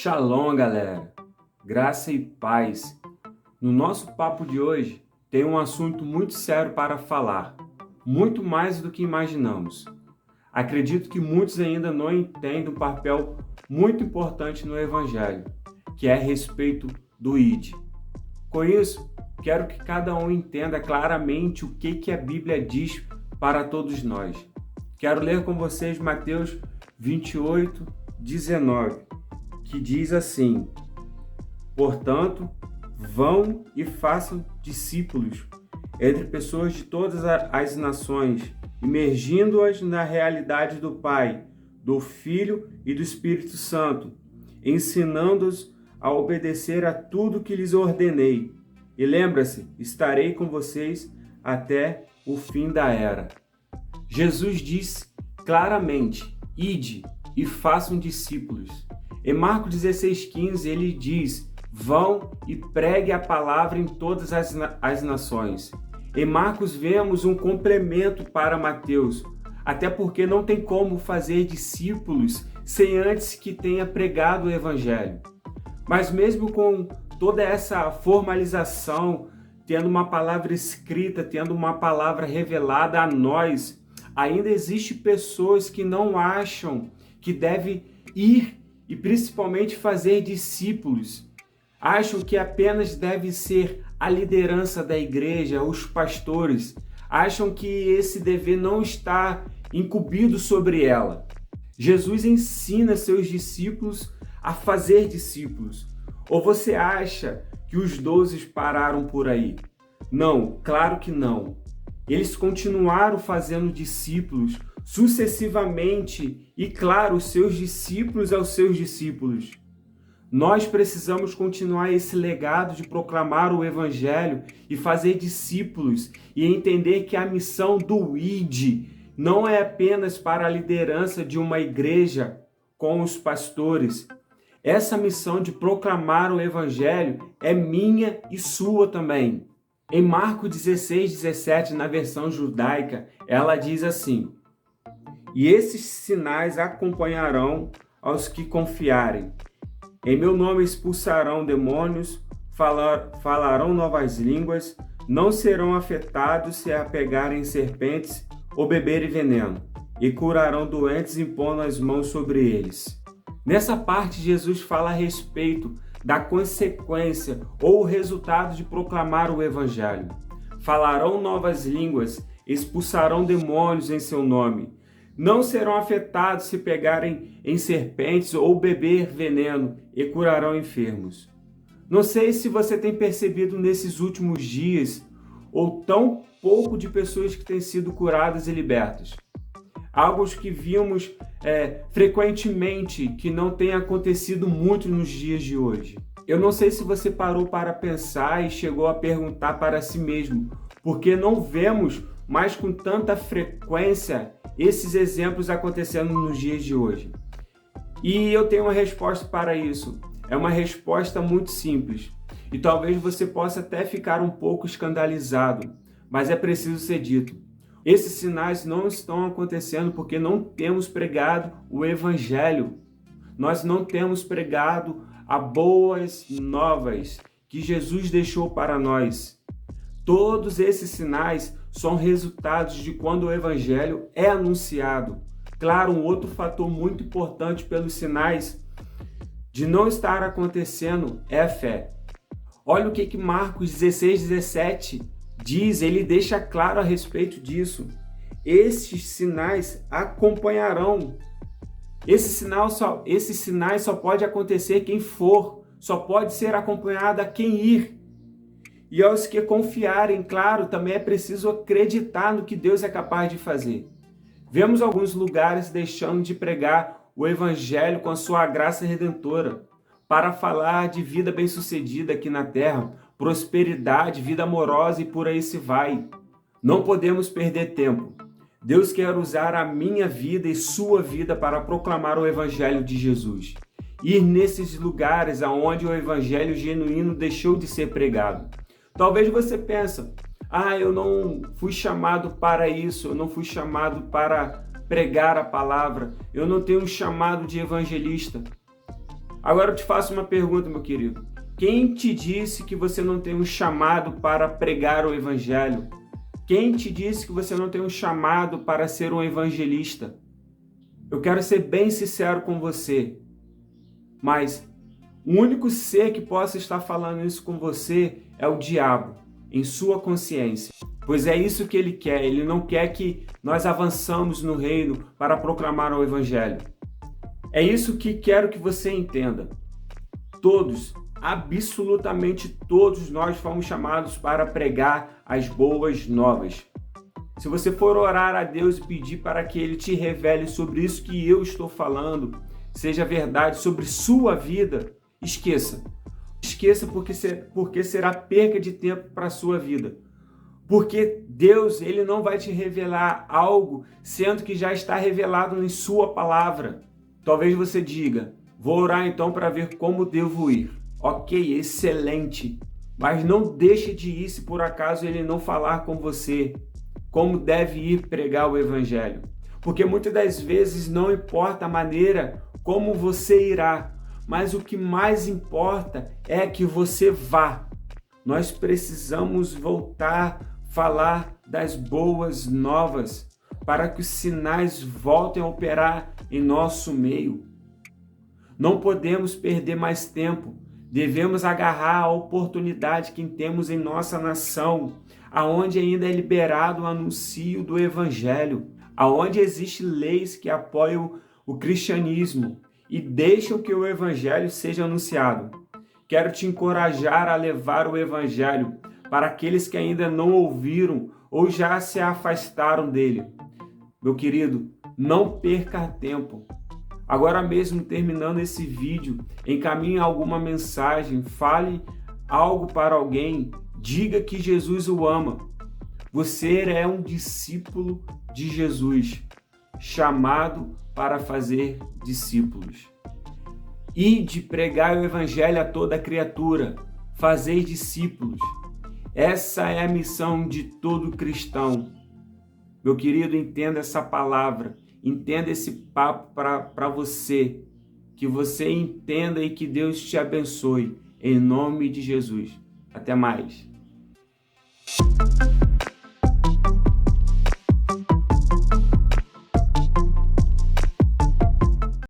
Shalom, galera! Graça e paz. No nosso papo de hoje, tem um assunto muito sério para falar, muito mais do que imaginamos. Acredito que muitos ainda não entendem um papel muito importante no Evangelho, que é a respeito do ID. Com isso, quero que cada um entenda claramente o que a Bíblia diz para todos nós. Quero ler com vocês Mateus 28, 19, que diz assim: portanto, vão e façam discípulos entre pessoas de todas as nações, imergindo-as na realidade do Pai, do Filho e do Espírito Santo, ensinando-os a obedecer a tudo que lhes ordenei. E lembra-se, estarei com vocês até o fim da era. Jesus disse claramente: ide e façam discípulos. Em Marcos 16,15 ele diz: vão e pregue a palavra em todas as nações. Em Marcos vemos um complemento para Mateus, até porque não tem como fazer discípulos sem antes que tenha pregado o Evangelho. Mas mesmo com toda essa formalização, tendo uma palavra escrita, tendo uma palavra revelada a nós, ainda existe pessoas que não acham que deve ir e principalmente fazer discípulos. Acham que apenas deve ser a liderança da igreja, os pastores. Acham que esse dever não está incumbido sobre ela. Jesus ensina seus discípulos a fazer discípulos. Ou você acha que os 12 pararam por aí? Não, claro que não. Eles continuaram fazendo discípulos sucessivamente e, claro, os seus discípulos aos seus discípulos. Nós precisamos continuar esse legado de proclamar o Evangelho e fazer discípulos e entender que a missão do ID não é apenas para a liderança de uma igreja com os pastores. Essa missão de proclamar o Evangelho é minha e sua também. Em Marcos 16:17, na versão judaica, ela diz assim: e esses sinais acompanharão aos que confiarem. Em meu nome expulsarão demônios, falarão novas línguas, não serão afetados se apegarem serpentes ou beberem veneno, e curarão doentes impondo as mãos sobre eles. Nessa parte, Jesus fala a respeito da consequência ou o resultado de proclamar o Evangelho. Falarão novas línguas, expulsarão demônios em seu nome. Não serão afetados se pegarem em serpentes ou beber veneno, e curarão enfermos. Não sei se você tem percebido nesses últimos dias, ou tão pouco de pessoas que têm sido curadas e libertas. Algo que vimos frequentemente, que não tem acontecido muito nos dias de hoje. Eu não sei se você parou para pensar e chegou a perguntar para si mesmo, por que não vemos mais com tanta frequência esses exemplos acontecendo nos dias de hoje? E eu tenho uma resposta para isso. É uma resposta muito simples. E talvez você possa até ficar um pouco escandalizado, mas é preciso ser dito. Esses sinais não estão acontecendo porque não temos pregado o Evangelho. Nós não temos pregado as boas novas que Jesus deixou para nós. Todos esses sinais são resultados de quando o Evangelho é anunciado. Claro, um outro fator muito importante pelos sinais de não estar acontecendo é a fé. Olha o que Marcos 16:17 diz, ele deixa claro a respeito disso. Esses sinais acompanharão. Esses sinais só pode acontecer quem for, só pode ser acompanhado a quem ir. E aos que confiarem, claro, também é preciso acreditar no que Deus é capaz de fazer. Vemos alguns lugares deixando de pregar o Evangelho com a sua graça redentora, para falar de vida bem-sucedida aqui na terra, prosperidade, vida amorosa e por aí se vai. Não podemos perder tempo. Deus quer usar a minha vida e sua vida para proclamar o Evangelho de Jesus. Ir nesses lugares aonde o Evangelho genuíno deixou de ser pregado. Talvez você pense: eu não fui chamado para isso, eu não fui chamado para pregar a palavra, eu não tenho um chamado de evangelista. Agora eu te faço uma pergunta, meu querido. Quem te disse que você não tem um chamado para pregar o evangelho? Quem te disse que você não tem um chamado para ser um evangelista? Eu quero ser bem sincero com você, mas o único ser que possa estar falando isso com você é o diabo, em sua consciência. Pois é isso que ele quer. Ele não quer que nós avançamos no reino para proclamar o evangelho. É isso que quero que você entenda. Todos, absolutamente todos nós fomos chamados para pregar as boas novas. Se você for orar a Deus e pedir para que Ele te revele sobre isso que eu estou falando, seja verdade sobre sua vida, esqueça. Esqueça porque será perca de tempo para a sua vida. Porque Deus, Ele não vai te revelar algo, sendo que já está revelado em sua palavra. Talvez você diga, vou orar então para ver como devo ir. Ok, excelente. Mas não deixe de ir se por acaso Ele não falar com você como deve ir pregar o evangelho. Porque muitas das vezes não importa a maneira como você irá, mas o que mais importa é que você vá. Nós precisamos voltar a falar das boas novas para que os sinais voltem a operar em nosso meio. Não podemos perder mais tempo. Devemos agarrar a oportunidade que temos em nossa nação, aonde ainda é liberado o anúncio do evangelho, aonde existem leis que apoiam o cristianismo e deixam que o evangelho seja anunciado. Quero te encorajar a levar o evangelho para aqueles que ainda não ouviram ou já se afastaram dele. Meu querido, não perca tempo. Agora mesmo, terminando esse vídeo, encaminhe alguma mensagem, fale algo para alguém, diga que Jesus o ama. Você é um discípulo de Jesus, chamado para fazer discípulos. Ide pregar o evangelho a toda criatura, fazer discípulos. Essa é a missão de todo cristão. Meu querido, entenda essa palavra, entenda esse papo para você, que você entenda e que Deus te abençoe, em nome de Jesus. Até mais.